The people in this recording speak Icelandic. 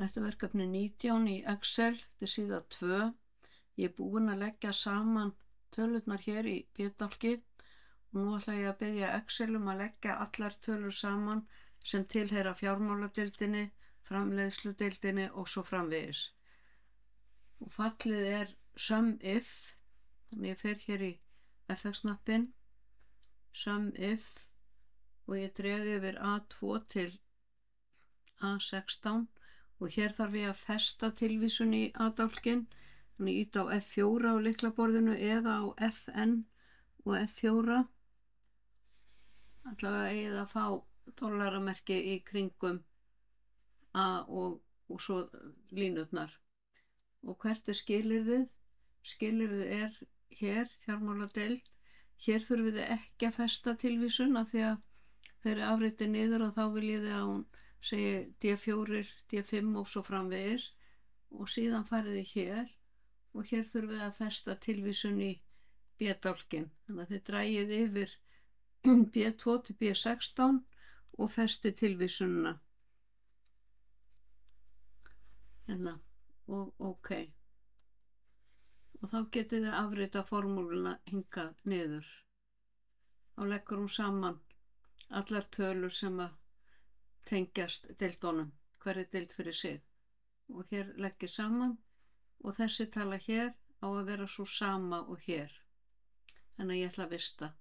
Þetta er verkefni 19 í Excel, þetta er síða 2. Ég er búin að leggja saman tölurnar hér í B-dálki og nú ætla ég að biðja Excel að leggja allar tölur saman sem tilheyra fjármáladeildinni, framleiðsludeildinni og svo framvegis. Og fallið er sum if, þannig ég fer hér í FX-knappinn, sum if og ég dreg yfir A2 til A16 og hér þarf ég að festa tilvísun í A-dálkinn, þannig ít á F4 á lyklaborðinu eða á FN og F4. Allavega eigið að fá dollaramerki í kringum A og svo línurnar. Og hvert er skilyrðið? Skilyrðið er hér, fjármáladeild. Hér þurfið þið ekki að festa tilvísun af því að þeirri afriti niður og þá viljið þið að hún segi D4, D5 og svo framvegis og síðan farið þið hér og hér þurfið þið að festa tilvísun í B-dálkinn. Þannig að þið dragið yfir B2 til B16 og festi tilvísununa. Hérna og OK. Og þá getið þið afrita formúluna hingað niður. Þá leggur hún saman allar tölur sem að tengjast deildunum, hverri deild fyrir sig. Og hér leggir saman og þessi tala hér á að vera svo sama og hér. Þannig að ég ætla að vista.